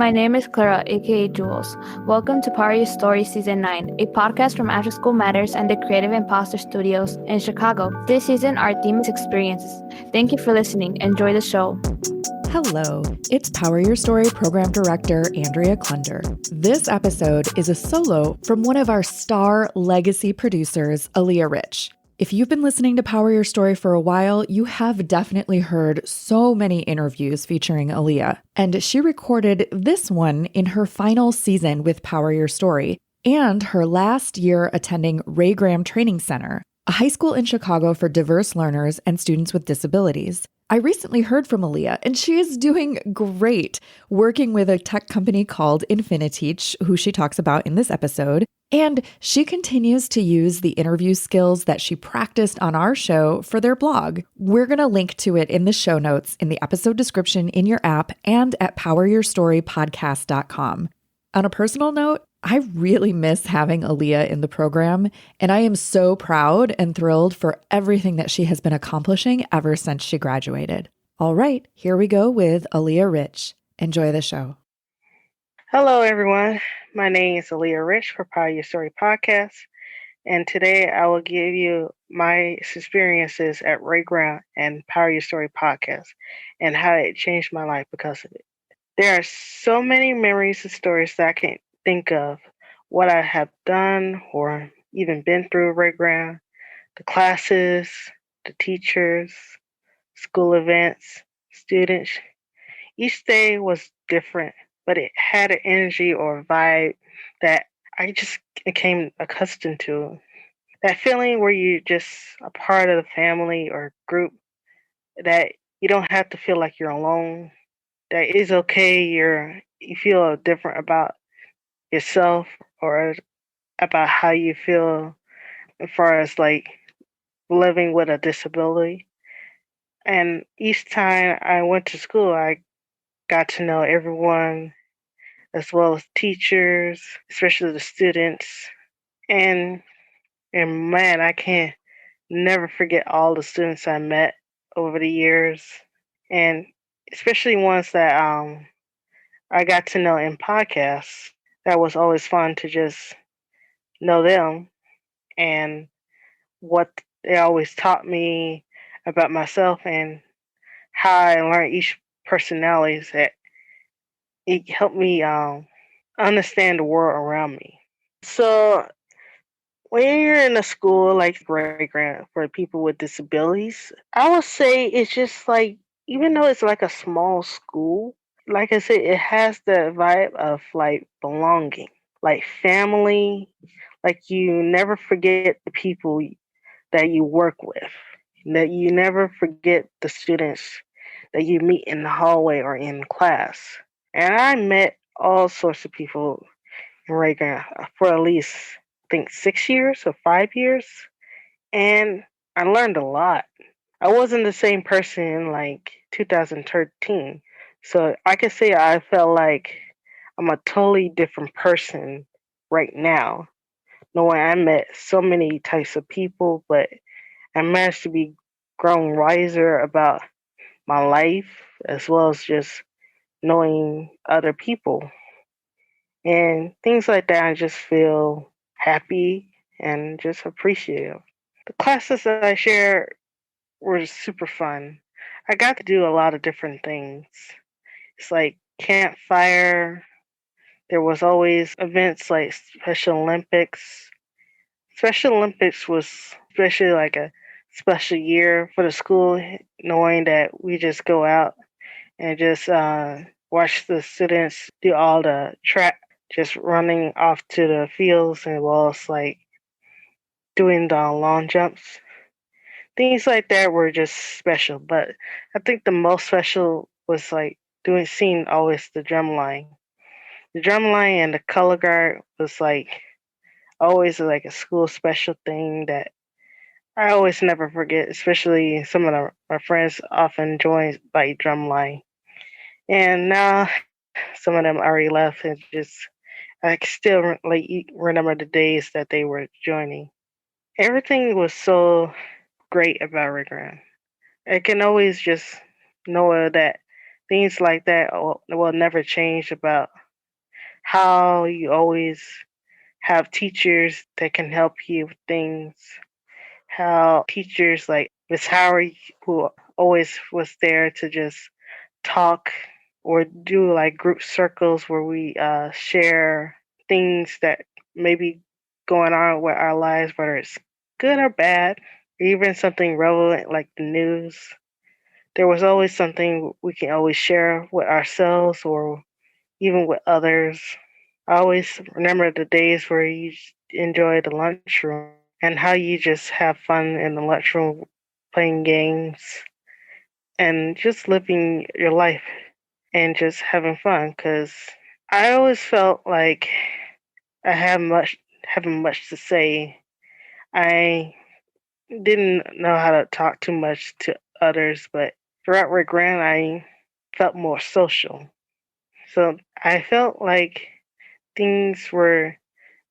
My name is Clara, aka Jules. Welcome to Power Your Story Season 9, a podcast from After School Matters and the Creative Imposter Studios in Chicago. This season, our theme is experiences. Thank you for listening. Enjoy the show. Hello, it's Power Your Story Program Director Andrea Klunder. This episode is a solo from one of our star legacy producers, Aliyah Rich. If you've been listening to Power Your Story for a while, you have definitely heard so many interviews featuring Aliyah, and she recorded this one in her final season with Power Your Story and her last year attending Ray Graham Training Center, a high school in Chicago for diverse learners and students with disabilities. I recently heard from Aliyah, and she is doing great working with a tech company called Infiniteach, who she talks about in this episode. And she continues to use the interview skills that she practiced on our show for their blog. We're going to link to it in the show notes, in the episode description in your app, and at poweryourstorypodcast.com. On a personal note, I really miss having Aliyah in the program, and I am so proud and thrilled for everything that she has been accomplishing ever since she graduated. All right, here we go with Aliyah Rich. Enjoy the show. Hello, everyone. My name is Aliyah Rich for Power Your Story Podcast, and today I will give you my experiences at Ray Graham and Power Your Story Podcast and how it changed my life because of it. There are so many memories and stories that I can't think of what I have done or even been through Ray Graham, the classes, the teachers, school events, students. Each day was different, but it had an energy or a vibe that I just became accustomed to. That feeling where you're just a part of the family or group, that you don't have to feel like you're alone. That is okay. You feel different about yourself or about how you feel as far as like living with a disability. And each time I went to school, I got to know everyone as well as teachers, especially the students. And and man, I can't never forget all the students I met over the years, and especially ones that I got to know in podcasts. That was always fun to just know them and what they always taught me about myself and how I learned each personalities. That it helped me understand the world around me. So when you're in a school like Great Grant for people with disabilities, I would say it's just like, even though it's like a small school, like I said, it has the vibe of like belonging, like family. Like you never forget the people that you work with, that you never forget the students that you meet in the hallway or in class. And I met all sorts of people in Reagan for at least, I think, 6 years or 5 years. And I learned a lot. I wasn't the same person in like 2013. So I can say I felt like I'm a totally different person right now, knowing I met so many types of people, but I managed to be grown wiser about my life as well as just knowing other people. And things like that, I just feel happy and just appreciative. The classes that I shared were super fun. I got to do a lot of different things. It's like campfire. There was always events like Special Olympics. Special Olympics was especially like a special year for the school, knowing that we just go out and just watch the students do all the track, just running off to the fields, and well, it's like doing the long jumps. Things like that were just special. But I think the most special was like seeing always the drum line. The drum line and the color guard was like always like a school special thing that I always never forget, especially some of my friends often join like drumline. And now some of them already left and just I still like remember the days that they were joining. Everything was so great about Rick Graham. I can always just know that things like that will never change about how you always have teachers that can help you with things. How teachers like Miss Howard, who always was there to just talk or do like group circles where we share things that may be going on with our lives, whether it's good or bad, or even something relevant like the news. There was always something we can always share with ourselves or even with others. I always remember the days where you enjoy the lunchroom and how you just have fun in the lunchroom playing games and just living your life and just having fun. Because I always felt like I have much having much to say. I didn't know how to talk too much to others, but throughout Red Grand, I felt more social. So I felt like things were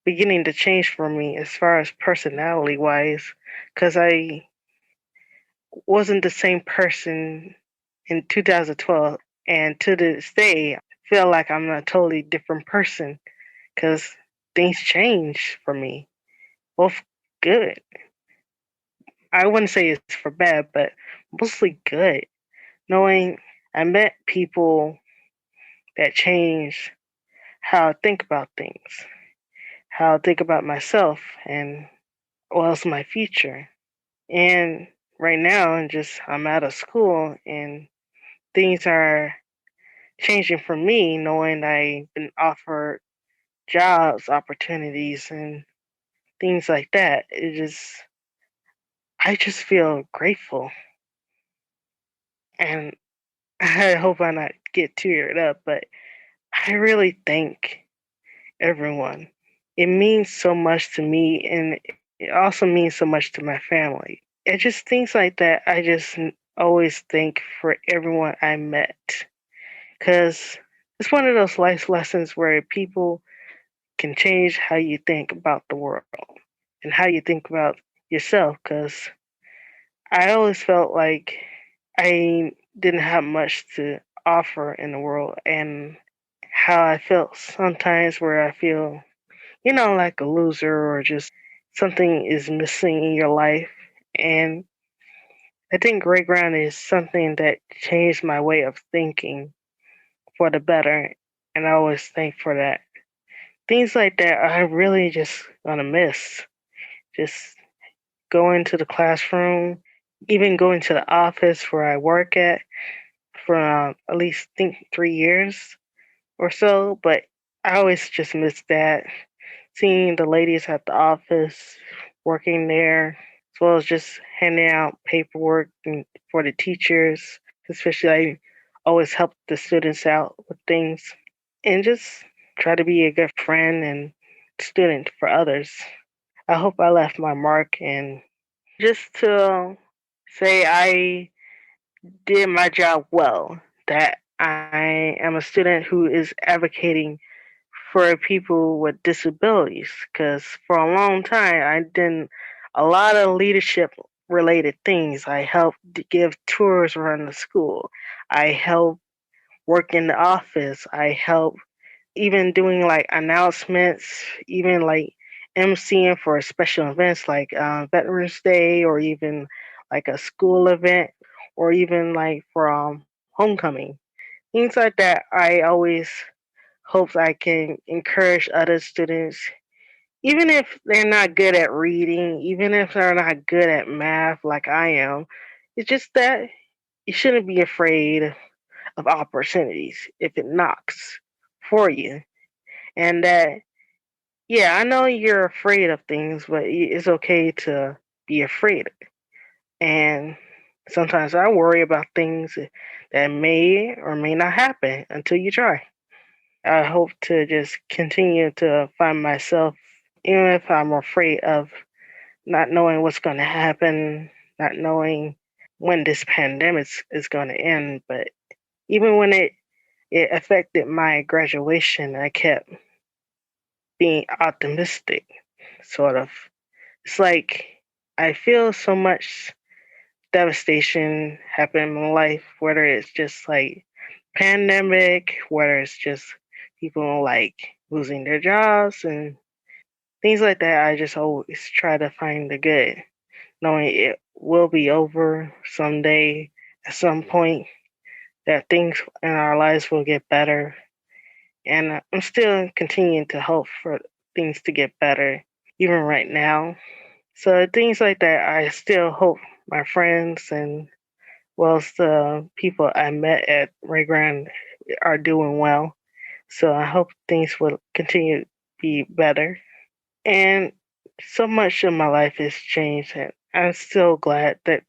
beginning to change for me as far as personality wise, because I wasn't the same person in 2012, and to this day, I feel like I'm a totally different person because things change for me, both good. I wouldn't say it's for bad, but mostly good. Knowing I met people that changed how I think about things, how I think about myself, and what else my future. And right now, I'm out of school and things are changing for me, knowing I've been offered jobs, opportunities, and things like that. I just feel grateful. And I hope I not get teared up, but I really thank everyone. It means so much to me, and it also means so much to my family. It just things like that. Always thank for everyone I met, because it's one of those life lessons where people can change how you think about the world and how you think about yourself. Because I always felt like I didn't have much to offer in the world, and how I felt sometimes where I feel, like a loser or just something is missing in your life. And I think Great Ground is something that changed my way of thinking for the better. And I always thank for that. Things like that I really just gonna miss. Just going to the classroom, even going to the office where I work at for at least think 3 years or so. But I always just miss that. Seeing the ladies at the office working there, as well as just handing out paperwork for the teachers, especially I always help the students out with things and just try to be a good friend and student for others. I hope I left my mark, and just to say I did my job well, that I am a student who is advocating for people with disabilities, because for a long time I did a lot of leadership related things. I helped give tours around the school. I helped work in the office. I helped even doing like announcements, even like emceeing for special events like Veterans Day, or even like a school event, or even like for homecoming. Things like that. I always hope I can encourage other students, even if they're not good at reading, even if they're not good at math like I am. It's just that you shouldn't be afraid of opportunities if it knocks for you. And that, yeah, I know you're afraid of things, but it's okay to be afraid. And sometimes I worry about things that may or may not happen until you try. I hope to just continue to find myself, even if I'm afraid of not knowing what's going to happen, not knowing when this pandemic is going to end. But even when it affected my graduation, I kept being optimistic, sort of. It's like I feel so much devastation happen in my life, whether it's just like pandemic, whether it's just people like losing their jobs and things like that. I just always try to find the good, knowing it will be over someday at some point, that things in our lives will get better. And I'm still continuing to hope for things to get better, even right now. So things like that, I still hope my friends and well as the people I met at Ray Grand are doing well. So I hope things will continue to be better. And so much of my life has changed, and I'm still glad that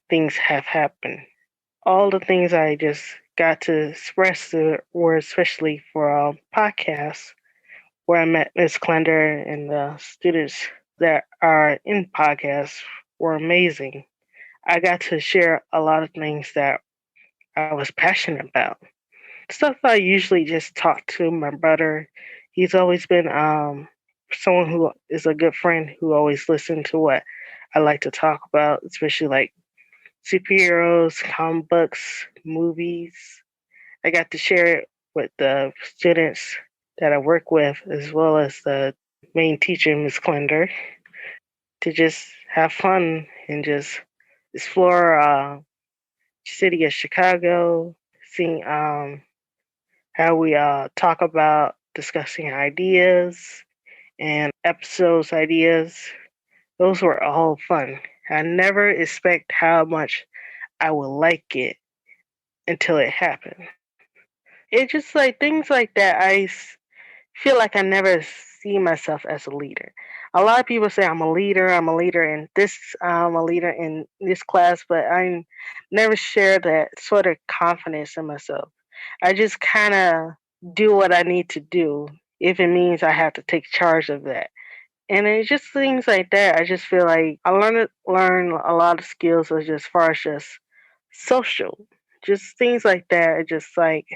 things have happened. All the things I just got to express were especially for podcasts where I met Miss Clender and the students that are in podcasts were amazing. I got to share a lot of things that I was passionate about. Stuff I usually just talk to my brother. He's always been someone who is a good friend who always listened to what I like to talk about, especially like superheroes, comic books, movies. I got to share it with the students that I work with, as well as the main teacher, Miss Clender, to just have fun and just explore city of Chicago, seeing how we talk about discussing ideas and episodes ideas. Those were all fun. I never expect how much I would like it until it happened. It's just like things like that. Feel like I never see myself as a leader. A lot of people say I'm a leader. I'm a leader in this. I'm a leader in this class, but I never share that sort of confidence in myself. I just kind of do what I need to do if it means I have to take charge of that. And it's just things like that. I just feel like I learn a lot of skills as far as just social, just things like that. Just like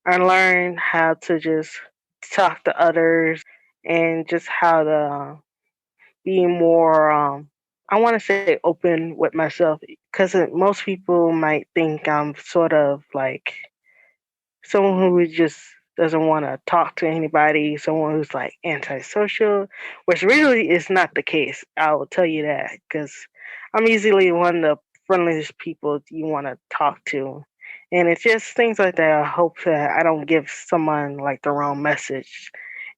I learned how to just talk to others and just how to be more. I want to say open with myself because most people might think I'm sort of like someone who just doesn't want to talk to anybody, someone who's like antisocial, which really is not the case. I will tell you that because I'm easily one of the friendliest people you want to talk to. And it's just things like that. I hope that I don't give someone like the wrong message.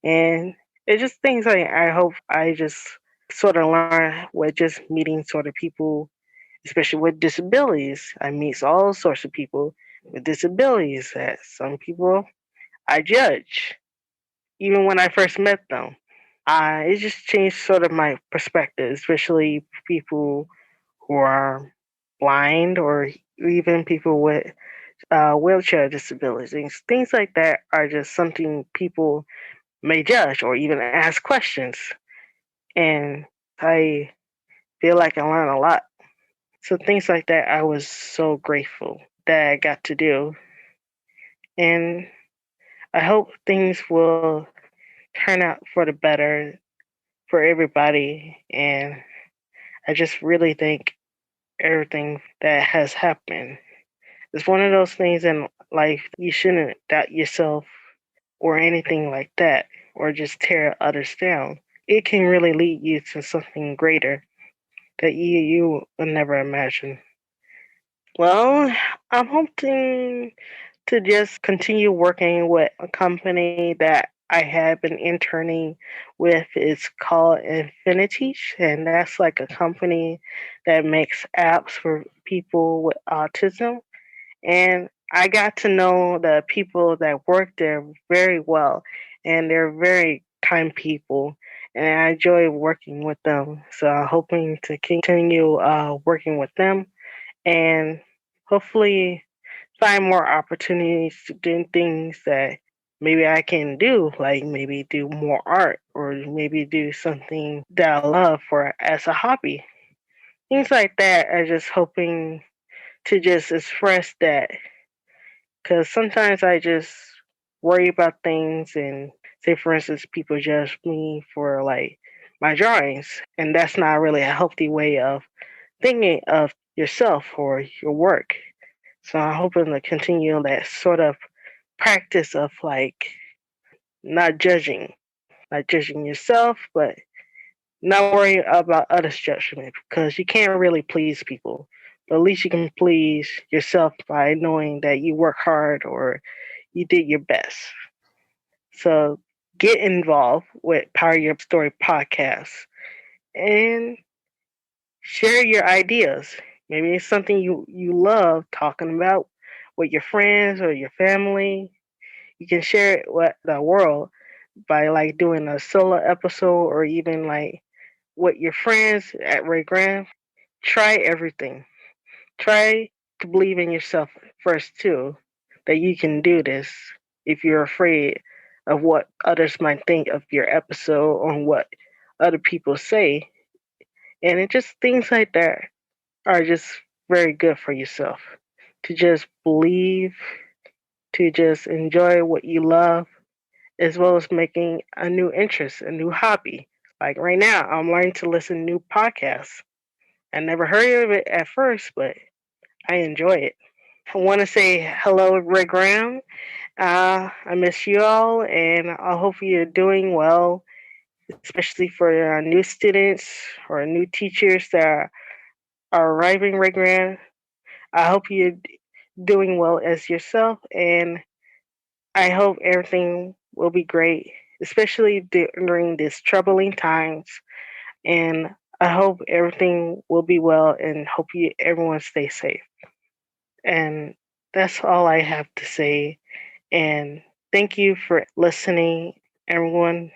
And it's just things like I hope I just sort of learn with just meeting sort of people, especially with disabilities. I meet all sorts of people with disabilities that some people I judge, even when I first met them. It just changed sort of my perspective, especially people who are blind or even people with wheelchair disabilities. Things like that are just something people may judge or even ask questions. And I feel like I learned a lot. So things like that, I was so grateful that I got to do. And I hope things will turn out for the better for everybody. And I just really think everything that has happened is one of those things in life you shouldn't doubt yourself or anything like that, or just tear others down. It can really lead you to something greater that you would never imagine. Well, I'm hoping to just continue working with a company that I have been interning with. It's called Infiniteach, and that's like a company that makes apps for people with autism. And I got to know the people that work there very well, and they're very kind people, and I enjoy working with them. So I'm hoping to continue working with them and hopefully find more opportunities to do things that maybe I can do, like maybe do more art or maybe do something that I love for as a hobby. Things like that. I just hoping to just express that because sometimes I just worry about things and say, for instance, people judge me for like my drawings, and that's not really a healthy way of thinking of yourself or your work. So I'm hoping to continue that sort of practice of like not judging yourself, but not worrying about others' judgment because you can't really please people. But at least you can please yourself by knowing that you work hard or you did your best. So get involved with Power Your Story podcast and share your ideas. Maybe it's something you love talking about with your friends or your family. You can share it with the world by like doing a solo episode or even like with your friends at Ray Graham. Try everything. Try to believe in yourself first too, that you can do this if you're afraid of what others might think of your episode or what other people say. And it just things like that are just very good for yourself. To just believe, to just enjoy what you love, as well as making a new interest, a new hobby. Like right now, I'm learning to listen to new podcasts. I never heard of it at first, but I enjoy it. I want to say hello, Rick Graham. I miss you all, and I hope you're doing well, especially for new students or new teachers that are arriving, Rick Graham. I hope you're doing well as yourself, and I hope everything will be great, especially during these troubling times. And I hope everything will be well, and hope everyone stays safe. And that's all I have to say. And thank you for listening, everyone.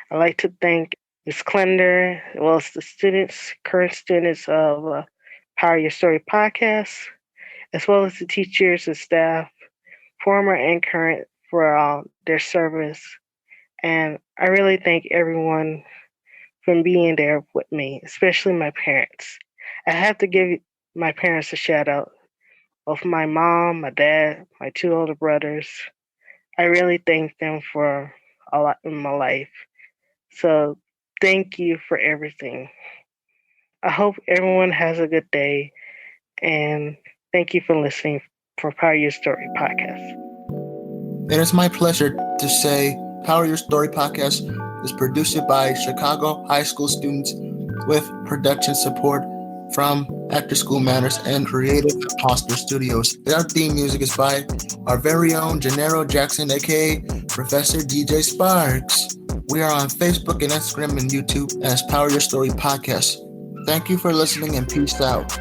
I'd like to thank Ms. Klender, as well as the students, current students of Power Your Story podcast, as well as the teachers and staff, former and current, for their service. And I really thank everyone for being there with me, especially my parents. I have to give my parents a shout out of my mom, my dad, my two older brothers. I really thank them for a lot in my life. So thank you for everything. I hope everyone has a good day, and thank you for listening for Power Your Story podcast. It is my pleasure to say Power Your Story podcast is produced by Chicago high school students with production support from After School Matters and Creative Imposter Studios. Our theme music is by our very own Gennaro Jackson, aka Professor DJ Sparks. We are on Facebook and Instagram and YouTube as Power Your Story podcast. Thank you for listening and peace out.